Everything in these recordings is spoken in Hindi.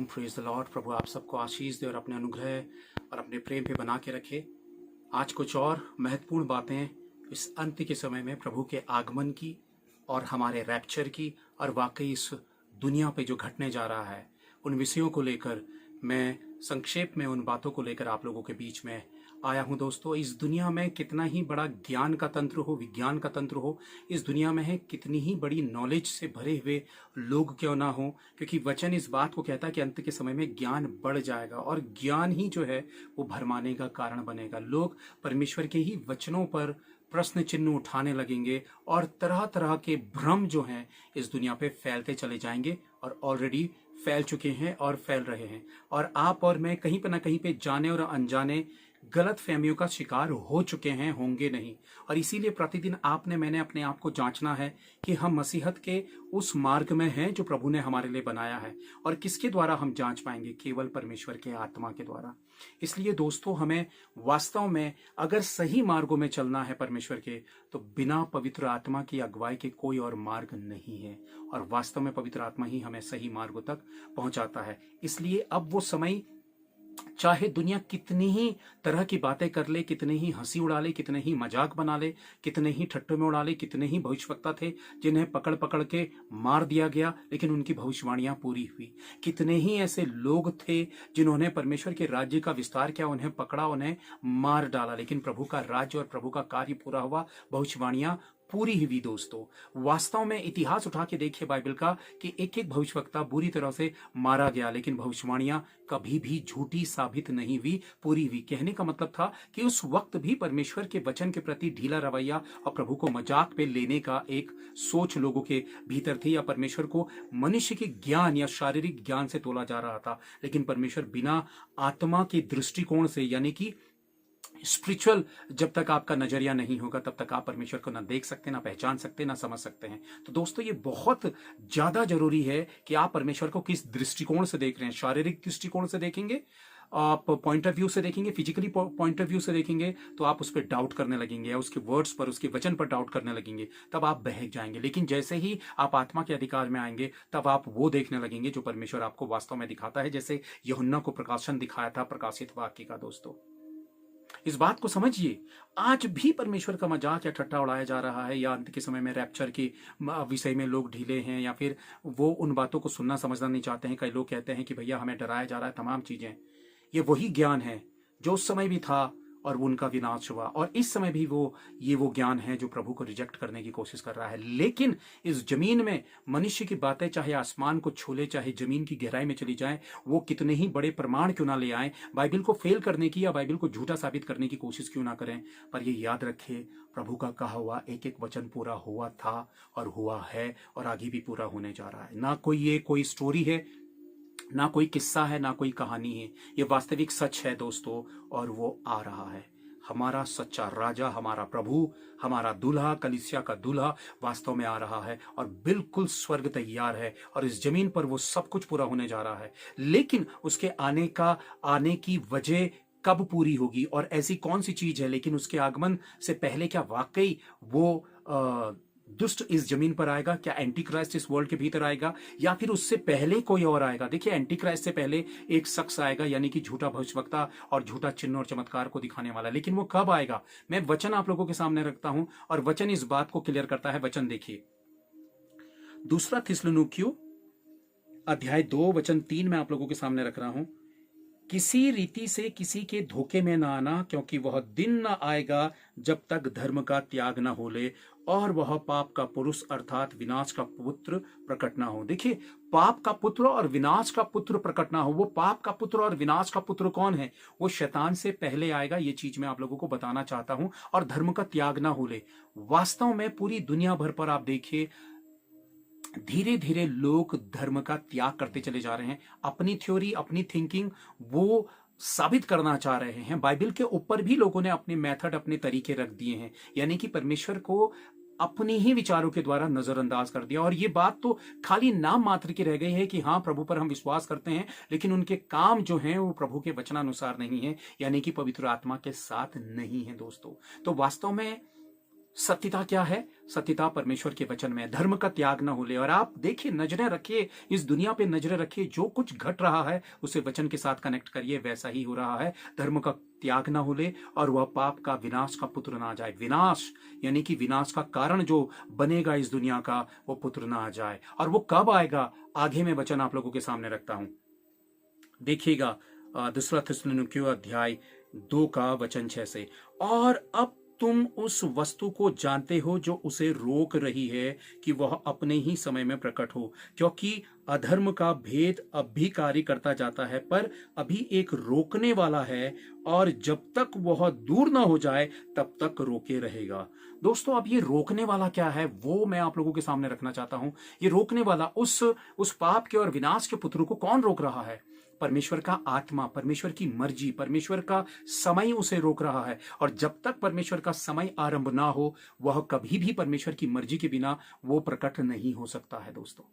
Shalom, praise the lord. प्रभु आप सबको आशीष दे और अपने अनुग्रह और अपने प्रेम पे बना के रखे। आज कुछ और महत्वपूर्ण बातें इस अंत के समय में प्रभु के आगमन की और हमारे रैप्चर की और वाकई इस दुनिया पे जो घटने जा रहा है उन विषयों को लेकर मैं संक्षेप में उन बातों को लेकर आप लोगों के बीच में आया हूं। दोस्तों, इस दुनिया में कितना ही बड़ा ज्ञान का तंत्र हो, विज्ञान का तंत्र हो, इस दुनिया में है कितनी ही बड़ी नॉलेज से भरे हुए लोग क्यों ना हो, क्योंकि वचन इस बात को कहता है कि अंत के समय में ज्ञान बढ़ जाएगा और ज्ञान ही जो है वो भरमाने का कारण बनेगा। लोग परमेश्वर के ही वचनों पर प्रश्न चिन्ह उठाने लगेंगे और तरह तरह के भ्रम जो हैं इस दुनिया पे फैलते चले जाएंगे और ऑलरेडी फैल चुके हैं और फैल रहे हैं। और आप और मैं कहीं पर ना कहीं पे जाने और अनजाने गलत फहमियों का शिकार हो चुके हैं, होंगे नहीं। और इसीलिए प्रतिदिन आपने मैंने अपने आप को जांचना है कि हम मसीहत के उस मार्ग में हैं जो प्रभु ने हमारे लिए बनाया है। और किसके द्वारा हम जांच पाएंगे? केवल परमेश्वर के आत्मा के द्वारा। इसलिए दोस्तों, हमें वास्तव में अगर सही मार्गों में चलना है परमेश्वर के, तो बिना पवित्र आत्मा की अगुवाई के कोई और मार्ग नहीं है। और वास्तव में पवित्र आत्मा ही हमें सही मार्गों तक पहुंचाता है। इसलिए अब वो समय, चाहे दुनिया कितनी ही तरह की बातें कर ले, कितने ही हंसी उड़ा ले, कितने ही मजाक बना ले, कितने ही ठट्टों में उड़ा ले, कितने ही भविष्यवक्ता थे जिन्हें पकड़ पकड़ के मार दिया गया लेकिन उनकी भविष्यवाणियां पूरी हुई, कितने ही ऐसे लोग थे जिन्होंने परमेश्वर के राज्य का विस्तार किया, उन्हें पकड़ा, उन्हें मार डाला, लेकिन प्रभु का राज्य और प्रभु का कार्य पूरा हुआ, भविष्यवाणियां पूरी हुई। दोस्तों, वास्तव में इतिहास उठा के देखिए बाइबल का कि एक एक भविष्यवक्ता बुरी तरह से मारा गया लेकिन भविष्यवाणियां कभी भी झूठी साबित नहीं हुई, पूरी हुई। कहने का मतलब था कि उस वक्त भी परमेश्वर के वचन के प्रति ढीला रवैया और प्रभु को मजाक पे लेने का एक सोच लोगों के भीतर थी, या परमेश्वर को मनुष्य के ज्ञान या शारीरिक ज्ञान से तोला जा रहा था। लेकिन परमेश्वर बिना आत्मा के दृष्टिकोण से, यानी कि स्पिरिचुअल, जब तक आपका नजरिया नहीं होगा तब तक आप परमेश्वर को ना देख सकते, ना पहचान सकते, ना समझ सकते हैं। तो दोस्तों, ये बहुत ज्यादा जरूरी है कि आप परमेश्वर को किस दृष्टिकोण से देख रहे हैं। शारीरिक दृष्टिकोण से देखेंगे, आप पॉइंट ऑफ व्यू से देखेंगे, फिजिकली पॉइंट ऑफ व्यू से देखेंगे, तो आप उस पर डाउट करने लगेंगे या उसके वर्ड्स पर, उसके वचन पर डाउट करने लगेंगे, तब आप बहक जाएंगे। लेकिन जैसे ही आप आत्मा के अधिकार में आएंगे तब आप वो देखने लगेंगे जो परमेश्वर आपको वास्तव में दिखाता है, जैसे यूहन्ना को प्रकाशन दिखाया था प्रकाशित वाक्य का। दोस्तों, इस बात को समझिए, आज भी परमेश्वर का मजाक या ठट्टा उड़ाया जा रहा है, या अंत के समय में रैप्चर के विषय में लोग ढीले हैं या फिर वो उन बातों को सुनना समझना नहीं चाहते हैं। कई लोग कहते हैं कि भैया हमें डराया जा रहा है, तमाम चीजें। ये वही ज्ञान है जो उस समय भी था और उनका विनाश हुआ, और इस समय भी वो ज्ञान है जो प्रभु को रिजेक्ट करने की कोशिश कर रहा है। लेकिन इस जमीन में मनुष्य की बातें चाहे आसमान को छू ले, चाहे जमीन की गहराई में चली जाए, वो कितने ही बड़े प्रमाण क्यों ना ले आए, बाइबल को फेल करने की या बाइबल को झूठा साबित करने की कोशिश क्यों ना करें, पर ये याद रखें, प्रभु का कहा हुआ एक एक वचन पूरा हुआ था और हुआ है और आगे भी पूरा होने जा रहा है। ना कोई स्टोरी है, ना कोई किस्सा है, ना कोई कहानी है, ये वास्तविक सच है दोस्तों, और वो आ रहा है। हमारा सच्चा राजा, हमारा प्रभु, हमारा दूल्हा, कलीसिया का दूल्हा वास्तव में आ रहा है और बिल्कुल स्वर्ग तैयार है और इस जमीन पर वो सब कुछ पूरा होने जा रहा है। लेकिन उसके आने की वजह कब पूरी होगी और ऐसी कौन सी चीज है, लेकिन उसके आगमन से पहले क्या वाकई वो दुष्ट इस जमीन पर आएगा? क्या एंटी क्राइस्ट इस वर्ल्ड के भीतर आएगा, या फिर उससे पहले कोई और आएगा? देखिए, एंटी क्राइस्ट से पहले एक शख्स आएगा, यानी कि झूठा भविष्यवक्ता और झूठा चिन्ह और चमत्कार को दिखाने वाला। लेकिन वो कब आएगा? मैं वचन आप लोगों के सामने रखता हूं और वचन इस बात को क्लियर करता है। वचन देखिए, 2 थिस्सलुनीकियों अध्याय 2 वचन 3 में आप लोगों के सामने रख रहा हूं। किसी रीति से किसी के धोखे में ना आना, क्योंकि वह दिन न आएगा जब तक धर्म का त्याग न हो ले और वह पाप का पुरुष अर्थात विनाश का पुत्र प्रकट ना हो। देखिए, पाप का पुत्र और विनाश का पुत्र प्रकट ना हो। वो पाप का पुत्र और विनाश का पुत्र कौन है? वो शैतान से पहले आएगा। ये चीज मैं आप लोगों को बताना चाहता हूं। और धर्म का त्याग ना हो ले, वास्तव में पूरी दुनिया भर पर आप देखिए, धीरे धीरे लोग धर्म का त्याग करते चले जा रहे हैं। अपनी थ्योरी, अपनी थिंकिंग वो साबित करना चाह रहे हैं। बाइबल के ऊपर भी लोगों ने अपने मेथड, अपने तरीके रख दिए हैं, यानी कि परमेश्वर को अपने ही विचारों के द्वारा नजरअंदाज कर दिया। और ये बात तो खाली नाम मात्र की रह गई है कि हाँ, प्रभु पर हम विश्वास करते हैं, लेकिन उनके काम जो हैं वो प्रभु के वचनानुसार नहीं है, यानी कि पवित्र आत्मा के साथ नहीं है। दोस्तों, तो वास्तव में सत्यता क्या है? सत्यता परमेश्वर के वचन में, धर्म का त्याग ना हो ले। और आप देखिए, नजरें रखिए, इस दुनिया पे नजरें रखिए, जो कुछ घट रहा है उसे वचन के साथ कनेक्ट करिए, वैसा ही हो रहा है। धर्म का त्याग ना हो ले और वह पाप का विनाश का पुत्र ना आ जाए। विनाश यानी कि विनाश का कारण जो बनेगा इस दुनिया का, वो पुत्र ना आ जाए। और वो कब आएगा, आगे मैं वचन आप लोगों के सामने रखता हूं, देखिएगा। दूसरा थिस्सलुनीकियों अध्याय 2 का वचन 6 से। और अब तुम उस वस्तु को जानते हो जो उसे रोक रही है कि वह अपने ही समय में प्रकट हो, क्योंकि अधर्म का भेद अब भी कार्य करता जाता है, पर अभी एक रोकने वाला है, और जब तक वह दूर ना हो जाए तब तक रोके रहेगा। दोस्तों, अब ये रोकने वाला क्या है वो मैं आप लोगों के सामने रखना चाहता हूं। ये रोकने वाला, उस पाप के और विनाश के पुत्र को कौन रोक रहा है? परमेश्वर का आत्मा, परमेश्वर की मर्जी, परमेश्वर का समय उसे रोक रहा है। और जब तक परमेश्वर का समय आरंभ ना हो, वह कभी भी परमेश्वर की मर्जी के बिना वो प्रकट नहीं हो सकता है दोस्तों।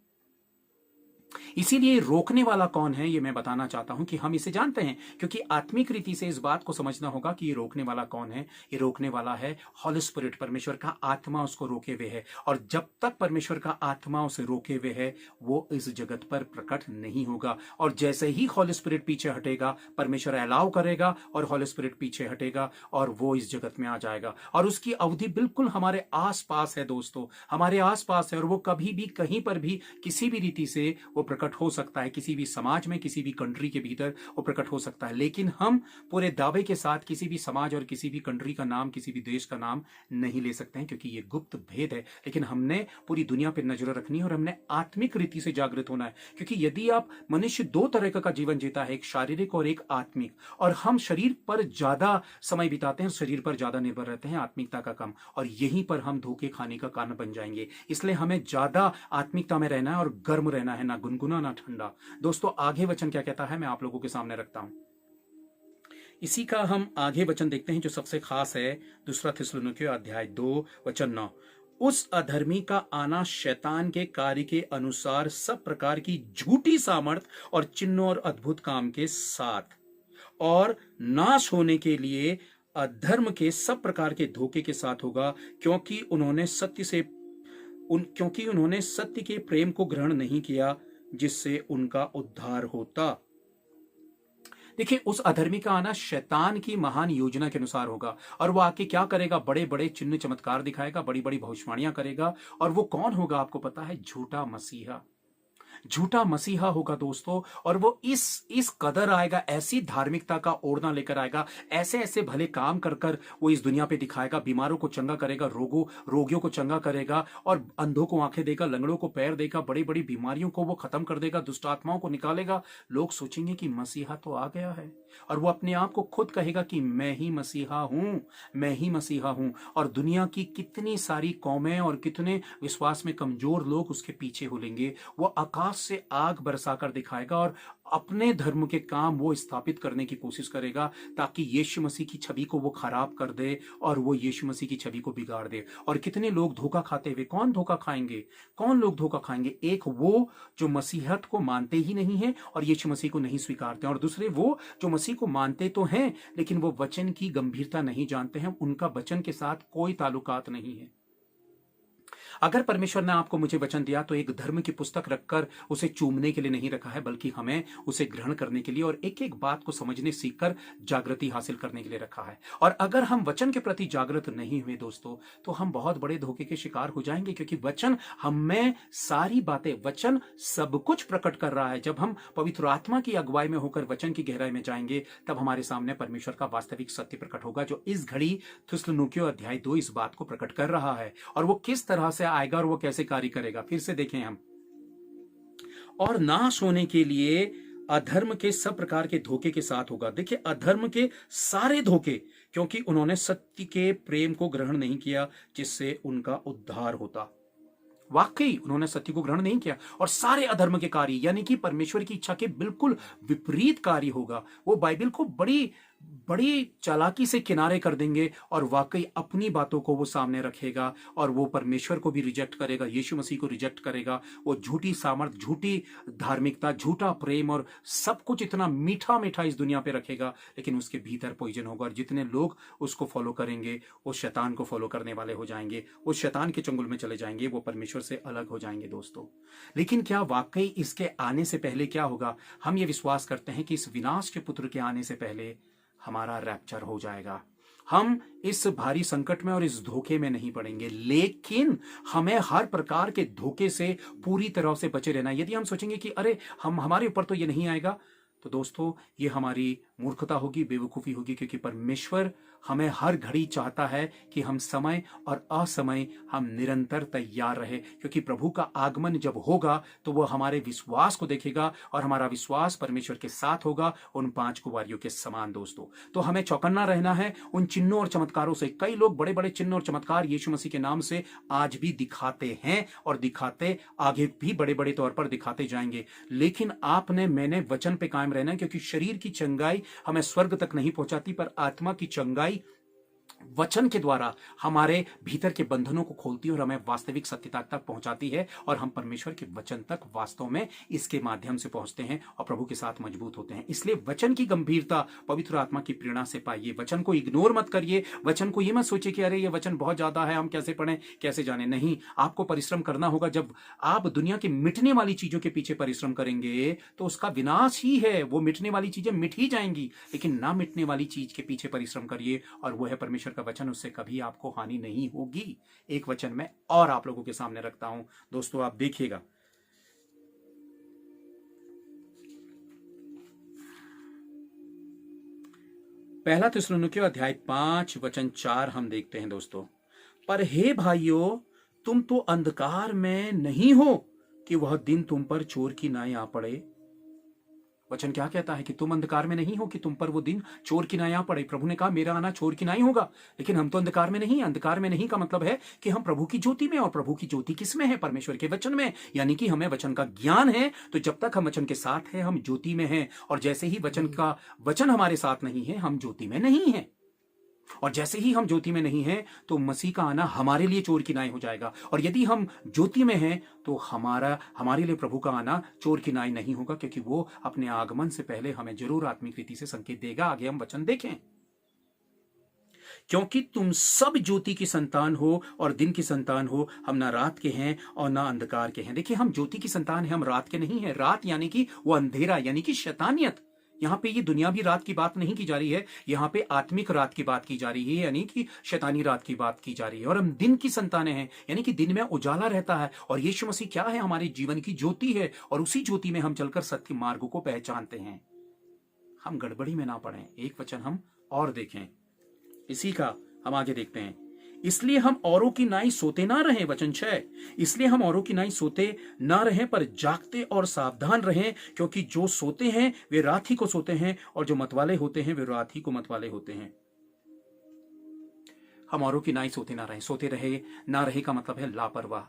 इसीलिए रोकने वाला कौन है ये मैं बताना चाहता हूं कि हम इसे जानते हैं, क्योंकि आत्मिक रीति से इस बात को समझना होगा कि ये रोकने वाला कौन है। ये रोकने वाला है हॉली स्पिरिट, परमेश्वर का आत्मा उसको रोके हुए है। और जब तक परमेश्वर का आत्मा उसे रोके हुए है, वो इस जगत पर प्रकट नहीं होगा। और जैसे ही हॉली स्पिरिट पीछे हटेगा, परमेश्वर अलाउ करेगा और हॉली स्पिरिट पीछे हटेगा और वो इस जगत में आ जाएगा। और उसकी अवधि बिल्कुल हमारे आसपास है दोस्तों, हमारे आसपास है। और वो कभी भी कहीं पर भी किसी भी रीति से वो प्रकट हो सकता है, किसी भी समाज में, किसी भी कंट्री के भीतर वो प्रकट हो सकता है। लेकिन हम पूरे दावे के साथ किसी भी समाज और किसी भी कंट्री का नाम, किसी भी देश का नाम नहीं ले सकते हैं, क्योंकि ये गुप्त भेद है। लेकिन हमने पूरी दुनिया पर नजर रखनी है और हमने आत्मिक रीति से जागृत होना है। क्योंकि यदि आप, मनुष्य दो तरह का जीवन जीता है, एक शारीरिक और एक आत्मिक। और हम शरीर पर ज्यादा समय बिताते हैं, शरीर पर ज्यादा निर्भर रहते हैं, आत्मिकता का कम। और यहीं पर हम धोखे खाने का कारण बन जाएंगे। इसलिए हमें ज्यादा आत्मिकता में रहना है और गर्म रहना है, ना गुनगुना ना ठंडा। दोस्तों, आगे वचन क्या कहता है मैं आप लोगों के सामने रखता हूं। इसी का हम आगे वचन देखते हैं जो सबसे खास है। दूसरा थिस्सलुनीकियों अध्याय 2 वचन 9। उस अधर्मी का आना शैतान के कार्य के अनुसार सब प्रकार की झूठी सामर्थ और चिन्हों और अद्भुत काम के साथ, और नाश होने के लिए अधर्म के सब प्रकार के धोखे के साथ होगा, क्योंकि उन्होंने सत्य के प्रेम को ग्रहण नहीं किया, जिससे उनका उद्धार होता। देखिए, उस अधर्मी का आना शैतान की महान योजना के अनुसार होगा। और वो आके क्या करेगा? बड़े बड़े चिन्ह चमत्कार दिखाएगा, बड़ी बड़ी भविष्यवाणियां करेगा। और वो कौन होगा आपको पता है? झूठा मसीहा। झूठा मसीहा होगा दोस्तों। और वो इस कदर आएगा, ऐसी धार्मिकता का ओढ़ना लेकर आएगा, ऐसे ऐसे भले काम कर कर वो इस दुनिया पे दिखाएगा। बीमारों को चंगा करेगा, रोगियों को चंगा करेगा, और अंधों को आंखें देगा, लंगड़ों को पैर देगा, बड़ी बड़ी बीमारियों को वो खत्म कर देगा, दुष्ट आत्माओं को निकालेगा। लोग सोचेंगे कि मसीहा तो आ गया है, और वो अपने आप को खुद कहेगा कि मैं ही मसीहा हूं, मैं ही मसीहा हूं। और दुनिया की कितनी सारी कौमें और कितने विश्वास में कमजोर लोग उसके पीछे हो लेंगे। वो आकाश से आग बरसाकर दिखाएगा और अपने धर्म के काम वो स्थापित करने की कोशिश करेगा, ताकि यीशु मसीह की छवि को वो खराब कर दे और वो यीशु मसीह की छवि को बिगाड़ दे। और कितने लोग धोखा खाते हुए, कौन धोखा खाएंगे? कौन लोग धोखा खाएंगे? एक वो जो मसीहत को मानते ही नहीं है और यीशु मसीह को नहीं स्वीकारते, और दूसरे वो जो मसीह को मानते तो हैं लेकिन वो वचन की गंभीरता नहीं जानते हैं, उनका वचन के साथ कोई ताल्लुकात नहीं है। अगर परमेश्वर ने आपको मुझे वचन दिया तो एक धर्म की पुस्तक रखकर उसे चूमने के लिए नहीं रखा है, बल्कि हमें उसे ग्रहण करने के लिए और एक एक बात को समझने, सीखकर जागृति हासिल करने के लिए रखा है। और अगर हम वचन के प्रति जागृत नहीं हुए दोस्तों, तो हम बहुत बड़े धोखे के शिकार हो जाएंगे, क्योंकि वचन हमें सारी बातें, वचन सब कुछ प्रकट कर रहा है। जब हम पवित्र आत्मा की अगुवाई में होकर वचन की गहराई में जाएंगे, तब हमारे सामने परमेश्वर का वास्तविक सत्य प्रकट होगा, जो इस घड़ी थिस्सलुनीकियों अध्याय 2 इस बात को प्रकट कर रहा है। और वो किस तरह से आएगा और वो कैसे कार्य करेगा, फिर से देखें हम। और नाश होने के लिए अधर्म के सब प्रकार के धोखे के साथ होगा। देखिए, अधर्म के सारे धोखे, क्योंकि उन्होंने सत्य के प्रेम को ग्रहण नहीं किया, जिससे उनका उद्धार होता। वाकई उन्होंने सत्य को ग्रहण नहीं किया, और सारे अधर्म के कार्य, यानी कि परमेश्वर की इच्छा के बिल्कुल विपरीत कार्य होगा। वो बाइबल को बड़ी बड़ी चालाकी से किनारे कर देंगे और वाकई अपनी बातों को वो सामने रखेगा और वो परमेश्वर को भी रिजेक्ट करेगा, यीशु मसीह को रिजेक्ट करेगा। वो झूठी सामर्थ, झूठी धार्मिकता, झूठा प्रेम और सब कुछ इतना मीठा मीठा इस दुनिया पे रखेगा, लेकिन उसके भीतर पॉइजन होगा। और जितने लोग उसको फॉलो करेंगे वो शैतान को फॉलो करने वाले हो जाएंगे, वो शैतान के चंगुल में चले जाएंगे, वो परमेश्वर से अलग हो जाएंगे दोस्तों। लेकिन क्या वाकई इसके आने से पहले क्या होगा? हम ये विश्वास करते हैं कि इस विनाश के पुत्र के आने से पहले हमारा रैप्चर हो जाएगा। हम इस भारी संकट में और इस धोखे में नहीं पड़ेंगे, लेकिन हमें हर प्रकार के धोखे से पूरी तरह से बचे रहना। यदि हम सोचेंगे कि अरे हम हमारे ऊपर तो ये नहीं आएगा, तो दोस्तों ये हमारी मूर्खता होगी, बेवकूफ़ी होगी, क्योंकि परमेश्वर हमें हर घड़ी चाहता है कि हम समय और असमय हम निरंतर तैयार रहे, क्योंकि प्रभु का आगमन जब होगा तो वह हमारे विश्वास को देखेगा और हमारा विश्वास परमेश्वर के साथ होगा, उन 5 कुंवारियों के समान दोस्तों। तो हमें चौकन्ना रहना है उन चिन्हों और चमत्कारों से। कई लोग बड़े बड़े चिन्ह और चमत्कार यीशु मसीह के नाम से आज भी दिखाते हैं और दिखाते आगे भी बड़े बड़े तौर पर दिखाते जाएंगे, लेकिन आपने मैंने वचन पे कायम रहना है, क्योंकि शरीर की चंगाई हमें स्वर्ग तक नहीं पहुंचाती, पर आत्मा की चंगाई वचन के द्वारा हमारे भीतर के बंधनों को खोलती है और हमें वास्तविक सत्यता तक पहुंचाती है, और हम परमेश्वर के वचन तक वास्तव में इसके माध्यम से पहुंचते हैं और प्रभु के साथ मजबूत होते हैं। इसलिए वचन की गंभीरता पवित्र आत्मा की प्रेरणा से पाइए। वचन को इग्नोर मत करिए। वचन को ये मत सोचिए कि अरे ये वचन बहुत ज्यादा है, हम कैसे पढ़ें, कैसे जाने। नहीं, आपको परिश्रम करना होगा। जब आप दुनिया की मिटने वाली चीजों के पीछे परिश्रम करेंगे तो उसका विनाश ही है। वो मिटने वाली चीजें मिट ही जाएंगी, लेकिन ना मिटने वाली चीज के पीछे परिश्रम करिए, और वो है परमेश्वर का वचन। उससे कभी आपको हानि नहीं होगी। एक वचन मैं और आप लोगों के सामने रखता हूं दोस्तों, आप देखिएगा। पहला थिस्सलुनीकियों अध्याय 5 वचन 4 हम देखते हैं दोस्तों। पर हे भाइयों, तुम तो अंधकार में नहीं हो कि वह दिन तुम पर चोर की नाई आ पड़े। वचन क्या कहता है कि तुम अंधकार में नहीं हो कि तुम पर वो दिन चोर की नाई आ पड़े। प्रभु ने कहा मेरा आना चोर की नाई होगा, लेकिन हम तो अंधकार में नहीं। अंधकार में नहीं का मतलब है कि हम प्रभु की ज्योति में, और प्रभु की ज्योति किस में है? परमेश्वर के वचन में। यानी कि हमें वचन का ज्ञान है, तो जब तक हम वचन के साथ हैं हम ज्योति में हैं, और जैसे ही वचन हमारे साथ नहीं है हम ज्योति में नहीं हैं। और जैसे ही हम ज्योति में नहीं हैं तो मसीह का आना हमारे लिए चोर की नाई हो जाएगा, और यदि हम ज्योति में हैं तो हमारे लिए प्रभु का आना चोर की नाई नहीं होगा, क्योंकि वो अपने आगमन से पहले हमें जरूर आत्मिक रीति से संकेत देगा। आगे हम वचन देखें। क्योंकि तुम सब ज्योति की संतान हो और दिन की संतान हो, हम ना रात के हैं और ना अंधकार के हैं। देखिए, हम ज्योति की संतान हैं, हम रात के नहीं हैं। रात यानी कि वो अंधेरा, यानी कि शैतानियत। यहां पे ये दुनियावी रात की बात नहीं की जा रही है, यहां पे आत्मिक रात की बात की जा रही है, यानी कि शैतानी रात की बात की जा रही है। और हम दिन की संतानें हैं, यानी कि दिन में उजाला रहता है, और यीशु मसीह क्या है? हमारे जीवन की ज्योति है, और उसी ज्योति में हम चलकर सत्य मार्गों को पहचानते हैं। हम गड़बड़ी में ना पड़े। एक वचन हम और देखें, इसी का हम आगे देखते हैं। इसलिए हम औरों की नाई सोते ना रहें, वचन 6। इसलिए हम औरों की नाई सोते ना रहें, पर जागते और सावधान रहें, क्योंकि जो सोते हैं वे रात ही को सोते हैं, और जो मतवाले होते हैं वे रात ही को मतवाले होते हैं। हम औरों की नाई सोते ना रहें। सोते रहे ना रहे का मतलब है लापरवाह,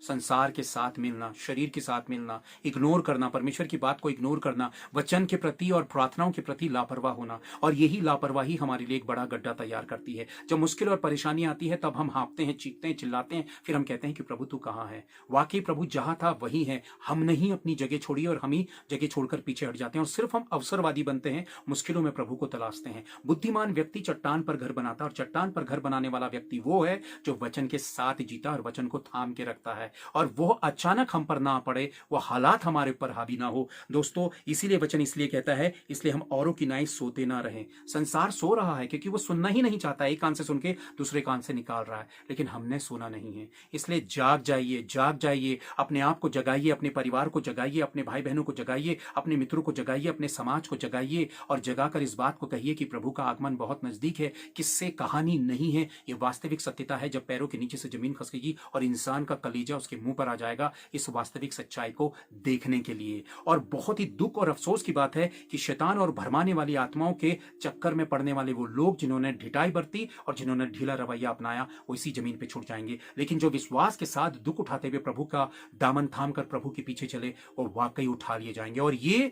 संसार के साथ मिलना, शरीर के साथ मिलना, इग्नोर करना, परमेश्वर की बात को इग्नोर करना, वचन के प्रति और प्रार्थनाओं के प्रति लापरवाह होना। और यही लापरवाही हमारे लिए एक बड़ा गड्ढा तैयार करती है। जब मुश्किल और परेशानी आती है तब हम हाँफते हैं, चीखते हैं, चिल्लाते हैं, फिर हम कहते हैं कि प्रभु तू कहाँ है? वाकई प्रभु जहां था वही है। हम नहीं अपनी जगह छोड़ी और हम ही जगह छोड़कर पीछे हट जाते हैं, और सिर्फ हम अवसरवादी बनते हैं, मुश्किलों में प्रभु को तलाशते हैं। बुद्धिमान व्यक्ति चट्टान पर घर बनाता है, और चट्टान पर घर बनाने वाला व्यक्ति वो है जो वचन के साथ जीता और वचन को थाम के रखता है, और वो अचानक हम पर ना पड़े, वो हालात हमारे ऊपर हावी ना हो। दोस्तों, इसीलिए वचन इसलिए कहता है, इसलिए हम औरों की नाई सोते ना रहें। संसार सो रहा है क्योंकि वो सुनना ही नहीं चाहता, एक कान से सुन के दूसरे कान से निकाल रहा है, लेकिन हमने सोना नहीं है। इसलिए जाग जाइए, जाग जाइए, अपने आप को जगाइए, अपने परिवार को जगाइए, अपने भाई बहनों को जगाइए, अपने मित्रों को जगाइए, अपने समाज को जगाइए, और जगाकर इस बात को कहिए कि प्रभु का आगमन बहुत नजदीक है। किससे कहानी नहीं है, ये वास्तविक सत्यता है। जब पैरों के नीचे से जमीन खसकेगी और इंसान का कलीजा उसके मुंह पर आ जाएगा इस वास्तविक सच्चाई को देखने के लिए। और बहुत ही दुख और अफसोस की बात है कि शैतान और भरमाने वाली आत्माओं के चक्कर में पड़ने वाले वो लोग जिन्होंने ढिठाई बरती और जिन्होंने ढीला रवैया अपनाया, वो इसी जमीन पे छूट जाएंगे। लेकिन जो विश्वास के साथ दुख उठाते हुए प्रभु का दामन थाम कर प्रभु के पीछे चले, वो वाकई उठा लिए जाएंगे। और ये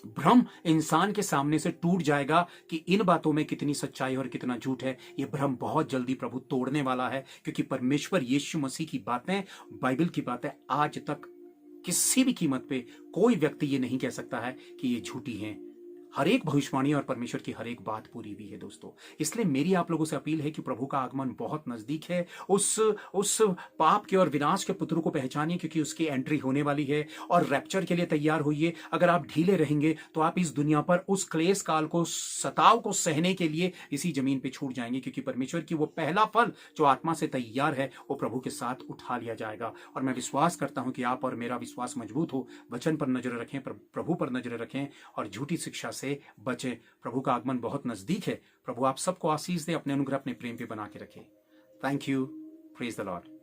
भ्रम इंसान के सामने से टूट जाएगा कि इन बातों में कितनी सच्चाई और कितना झूठ है। ये भ्रम बहुत जल्दी प्रभु तोड़ने वाला है, क्योंकि परमेश्वर यीशु मसीह की बातें, बाइबल की बातें आज तक किसी भी कीमत पे कोई व्यक्ति ये नहीं कह सकता है कि ये झूठी हैं। हर एक भविष्यवाणी और परमेश्वर की हर एक बात पूरी भी है दोस्तों। इसलिए मेरी आप लोगों से अपील है कि प्रभु का आगमन बहुत नजदीक है। उस पाप के और विनाश के पुत्र को पहचानिए, क्योंकि उसकी एंट्री होने वाली है, और रैप्चर के लिए तैयार होइए। अगर आप ढीले रहेंगे तो आप इस दुनिया पर उस क्लेश काल को, सताव को सहने के लिए इसी जमीन पे छूट जाएंगे, क्योंकि परमेश्वर की वो पहला फल जो आत्मा से तैयार है वो प्रभु के साथ उठा लिया जाएगा। और मैं विश्वास करता हूं कि आप और मेरा विश्वास मजबूत हो। वचन पर नजर रखें, प्रभु पर नजर रखें और झूठी शिक्षा से बचें। प्रभु का आगमन बहुत नजदीक है। प्रभु आप सबको आशीष दे, अपने अनुग्रह, अपने प्रेम पे बना के रखे। Thank you. Praise the Lord.